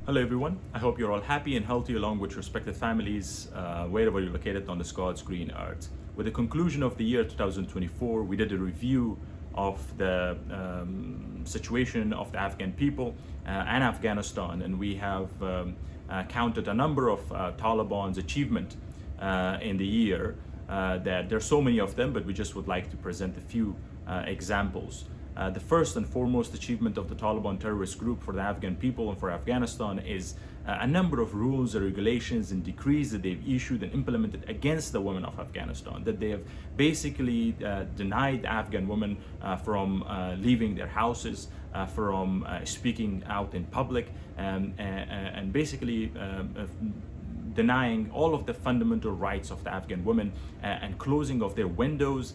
Hello everyone, I hope you're all happy and healthy along with your respective families wherever you're located on this God's green earth. With the conclusion of the year 2024, we did a review of the situation of the Afghan people and Afghanistan, and we have counted a number of Taliban's achievement in the year. That there's so many of them, but we just would like to present a few examples. The first and foremost achievement of the Taliban terrorist group for the Afghan people and for Afghanistan is a number of rules and regulations and decrees that they've issued and implemented against the women of Afghanistan, that they have basically denied Afghan women from leaving their houses, from speaking out in public, and basically denying all of the fundamental rights of the Afghan women and closing of their windows.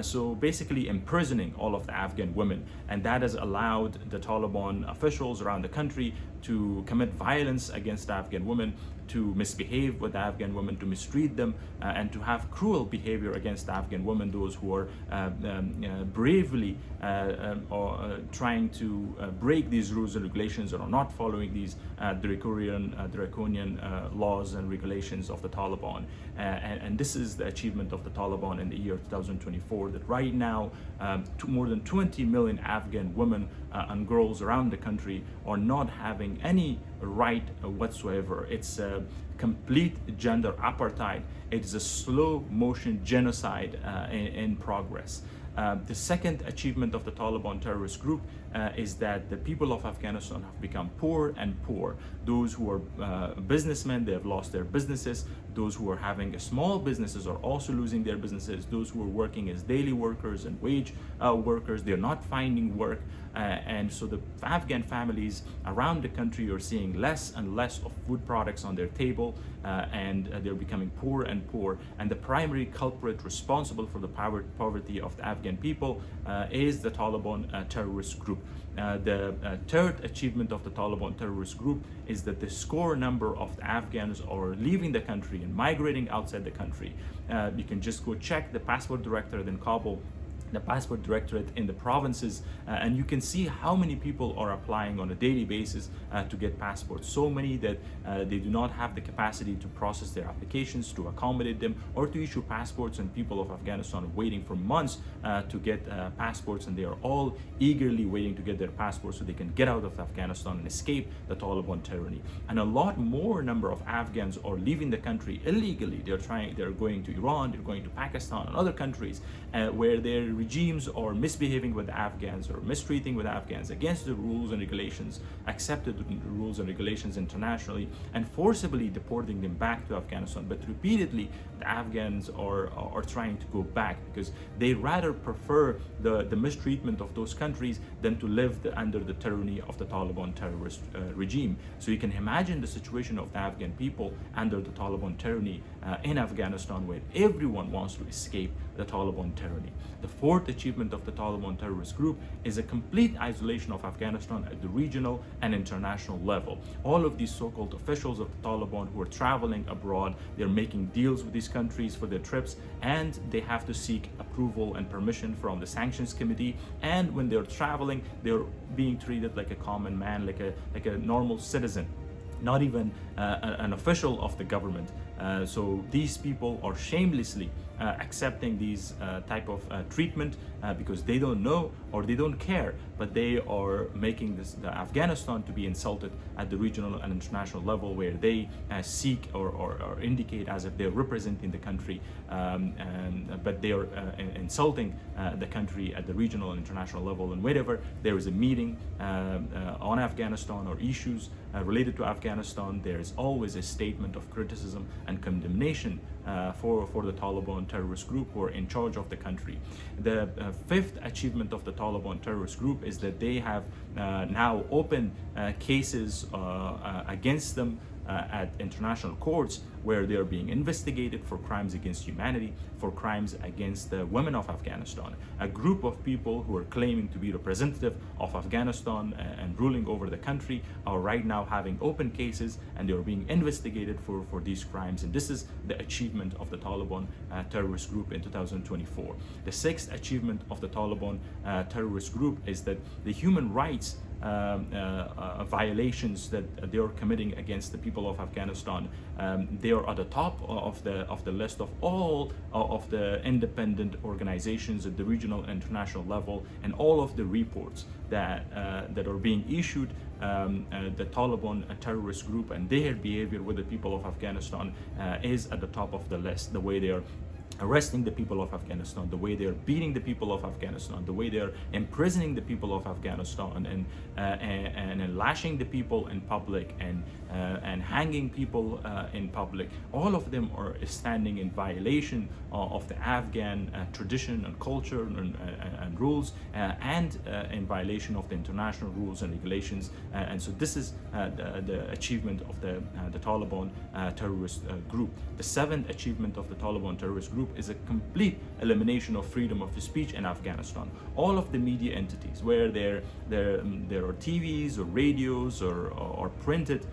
So basically imprisoning all of the Afghan women, and that has allowed the Taliban officials around the country to commit violence against Afghan women, to misbehave with Afghan women, to mistreat them, and to have cruel behavior against Afghan women, those who are bravely trying to break these rules and regulations or are not following these draconian laws and regulations of the Taliban. And this is the achievement of the Taliban in the year 2024, that right now more than 20 million Afghan women and girls around the country are not having any right whatsoever. It's a complete gender apartheid. It is a slow motion genocide in progress. The second achievement of the Taliban terrorist group is that the people of Afghanistan have become poor and poor. Those who are businessmen, they have lost their businesses. Those who are having small businesses are also losing their businesses. Those who are working as daily workers and wage workers, they're not finding work. And so the Afghan families around the country are seeing less and less of food products on their table, and they're becoming poor and poor. And the primary culprit responsible for the poverty of the Afghan people is the Taliban terrorist group. The third achievement of the Taliban terrorist group is that the score number of the Afghans are leaving the country and migrating outside the country. You can just go check the passport directorate in Kabul, the passport directorate in the provinces, and you can see how many people are applying on a daily basis to get passports. So many that they do not have the capacity to process their applications, to accommodate them, or to issue passports, and people of Afghanistan are waiting for months to get passports, and they are all eagerly waiting to get their passports so they can get out of Afghanistan and escape the Taliban tyranny. And a lot more number of Afghans are leaving the country illegally. They're going to Iran, they're going to Pakistan and other countries where their regimes are misbehaving with Afghans or mistreating with Afghans against the rules and regulations, accepted rules and regulations internationally, and forcibly deporting them back to Afghanistan. But repeatedly, the Afghans are trying to go back because they rather prefer the mistreatment of those countries than to live under the tyranny of the Taliban terrorist regime. So you can imagine the situation of the Afghan people under the Taliban tyranny in Afghanistan, where everyone wants to escape the Taliban tyranny. The fourth achievement of the Taliban terrorist group is a complete isolation of Afghanistan at the regional and international level. All of these so-called officials of the Taliban who are traveling abroad, they're making deals with these countries for their trips, and they have to seek approval and permission from the sanctions committee. And when they're traveling, they're being treated like a common man, like a normal citizen, not even an official of the government. So these people are shamelessly accepting these type of treatment because they don't know or they don't care, but they are making the Afghanistan to be insulted at the regional and international level, where they seek or indicate as if they're representing the country, but they are insulting the country at the regional and international level. And wherever there is a meeting on Afghanistan or issues related to Afghanistan, there is always a statement of criticism and condemnation for the Taliban terrorist group who are in charge of the country. The fifth achievement of the Taliban terrorist group is that they have now opened cases against them at international courts, where they are being investigated for crimes against humanity, for crimes against the women of Afghanistan. A group of people who are claiming to be representative of Afghanistan and ruling over the country are right now having open cases, and they are being investigated for these crimes. And this is the achievement of the Taliban terrorist group in 2024. The sixth achievement of the Taliban terrorist group is that the human rights violations that they are committing against the people of Afghanistan. They are at the top of the list of all of the independent organizations at the regional and international level, and all of the reports that are being issued. The Taliban, a terrorist group, and their behavior with the people of Afghanistan is at the top of the list. The way they are arresting the people of Afghanistan, the way they're beating the people of Afghanistan, the way they're imprisoning the people of Afghanistan, and lashing the people in public, and hanging people in public. All of them are standing in violation of the Afghan tradition and culture and rules, and in violation of the international rules and regulations. And so this is the achievement of the Taliban terrorist group. The seventh achievement of the Taliban terrorist group is a complete elimination of freedom of speech in Afghanistan. All of the media entities, where there are TVs or radios or printed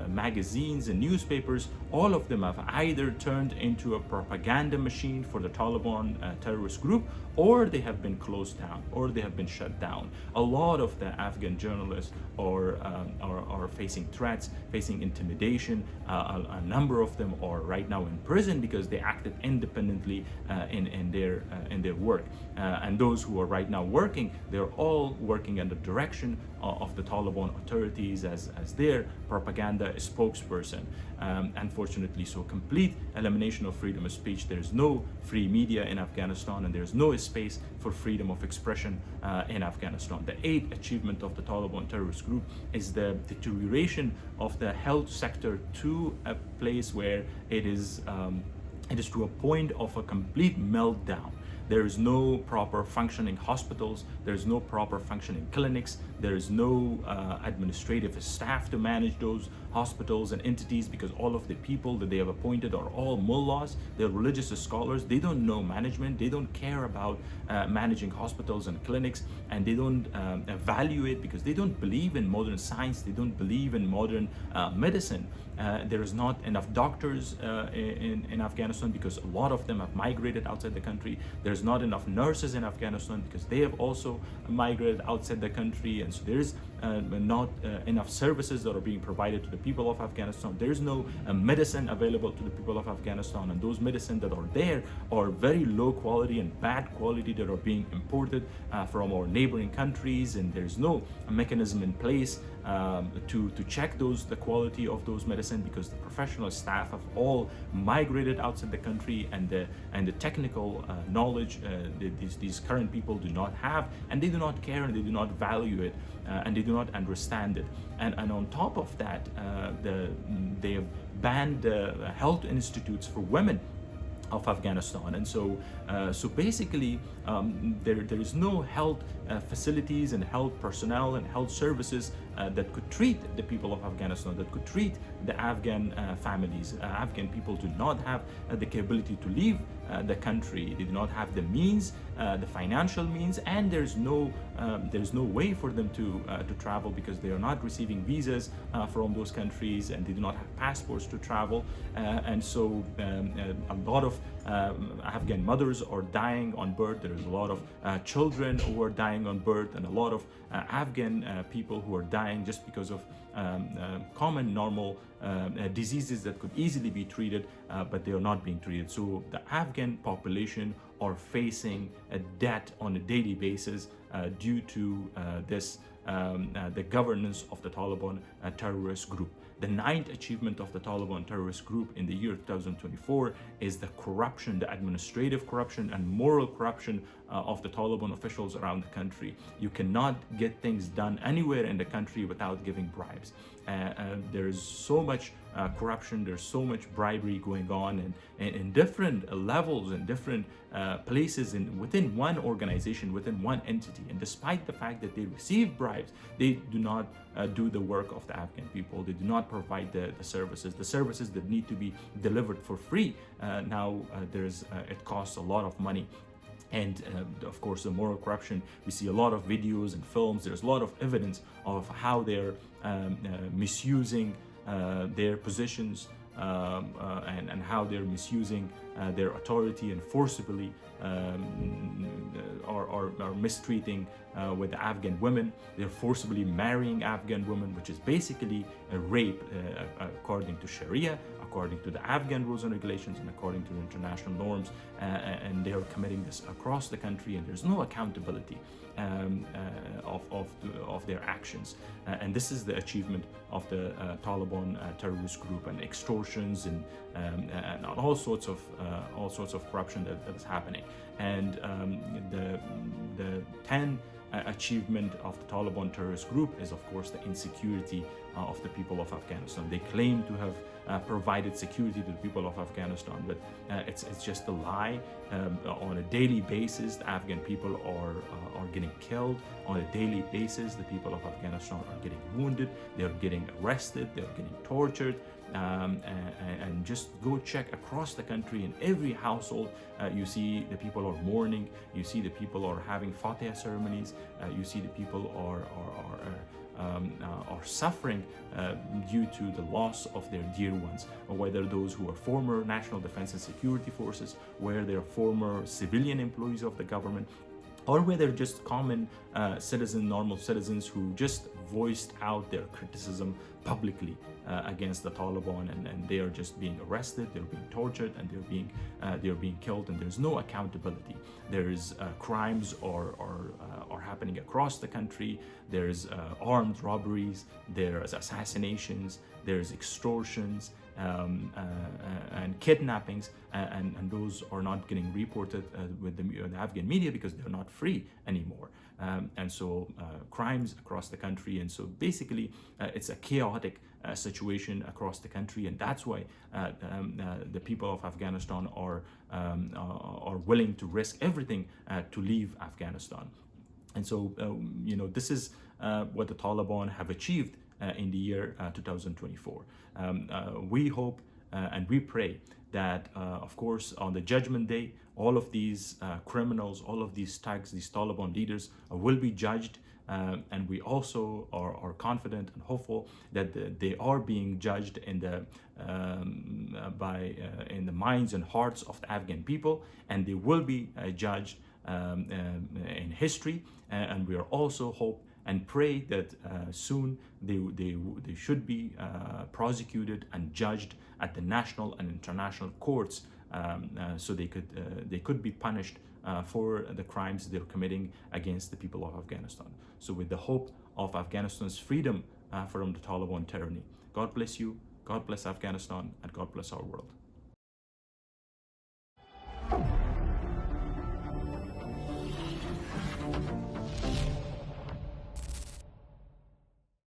magazines and newspapers, all of them have either turned into a propaganda machine for the Taliban terrorist group, or they have been closed down, or they have been shut down. A lot of the Afghan journalists are facing threats, facing intimidation. A number of them are right now in prison because they acted independently in their work. And those who are right now working, they're all working under direction of the Taliban authorities as their propaganda spokesperson. Unfortunately, so complete elimination of freedom of speech. There's no free media in Afghanistan, and there's no space for freedom of expression in Afghanistan. The eighth achievement of the Taliban terrorist group is the deterioration of the health sector to a place where it is to a point of a complete meltdown. There is no proper functioning hospitals, there is no proper functioning clinics, there is no administrative staff to manage those hospitals and entities, because all of the people that they have appointed are all mullahs, they're religious scholars. They don't know management, they don't care about managing hospitals and clinics, and they don't evaluate, because they don't believe in modern science, they don't believe in modern medicine. There is not enough doctors in Afghanistan, because a lot of them have migrated outside the country. There's not enough nurses in Afghanistan, because they have also migrated outside the country, and so there's not enough services that are being provided to the people of Afghanistan. There's no medicine available to the people of Afghanistan, and those medicine that are there are very low quality and bad quality that are being imported from our neighboring countries, and there's no mechanism in place to check the quality of those medicine, because the professional staff have all migrated outside the country, and the technical knowledge these current people do not have, and they do not care, and they do not value it, and they do not understand it. And on top of that, they have banned health institutes for women of Afghanistan. And so basically there is no health facilities and health personnel and health services that could treat the people of Afghanistan, that could treat the Afghan families. Afghan people do not have the capability to leave the country. They do not have the means, the financial means, and there's no way for them to travel, because they are not receiving visas from those countries, and they do not have passports to travel. And so a lot of Afghan mothers are dying on birth. There is a lot of children who are dying on birth, and a lot of Afghan people who are dying just because of common normal diseases that could easily be treated, but they are not being treated. So the Afghan population are facing a debt on a daily basis due to the governance of the Taliban terrorist group. The ninth achievement of the Taliban terrorist group in the year 2024 is the corruption, the administrative corruption and moral corruption of the Taliban officials around the country. You cannot get things done anywhere in the country without giving bribes. There is so much corruption, there's so much bribery going on in different levels and different places within one organization, within one entity. And despite the fact that they receive bribes, they do not do the work of the Afghan people. They do not provide the services that need to be delivered for free. Now it costs a lot of money. And of course, the moral corruption, we see a lot of videos and films. There's a lot of evidence of how they're misusing their positions and how they're misusing their authority and forcibly are mistreating with the Afghan women. They're forcibly marrying Afghan women, which is basically a rape according to Sharia, according to the Afghan rules and regulations, and according to the international norms. And they are committing this across the country, and there's no accountability of their actions. And this is the achievement of the Taliban terrorist group, and extortions and all sorts of corruption that is happening. And the 10 achievement of the Taliban terrorist group is, of course, the insecurity of the people of Afghanistan. They claim to have provided security to the people of Afghanistan, but it's just a lie. On a daily basis, the Afghan people are getting killed. On a daily basis, the people of Afghanistan are getting wounded. They're getting arrested. They're getting tortured. And just go check across the country. In every household, you see the people are mourning. You see the people are having Fatiha ceremonies. You see the people are suffering due to the loss of their dear ones, whether those who are former National Defense and Security Forces, where they're former civilian employees of the government, or whether just common normal citizens who just voiced out their criticism publicly against the Taliban, and they are just being arrested, they're being tortured, and they're being killed, and there's no accountability. There's crimes are happening across the country. There's armed robberies, there's assassinations, there's extortions, and kidnappings, and those are not getting reported with the Afghan media because they're not free anymore. And so crimes across the country, and so basically it's a chaotic situation across the country, and that's why the people of Afghanistan are willing to risk everything to leave Afghanistan. And so this is what the Taliban have achieved in the year 2024. We hope and we pray that, of course, on the Judgment Day, all of these criminals, all of these thugs, these Taliban leaders will be judged. And we also are confident and hopeful that they are being judged in the minds and hearts of the Afghan people, and they will be judged in history. And we are also hope and pray that soon they should be prosecuted and judged at the national and international courts, so they could be punished for the crimes they're committing against the people of Afghanistan. So with the hope of Afghanistan's freedom from the Taliban tyranny, God bless you, God bless Afghanistan, and God bless our world.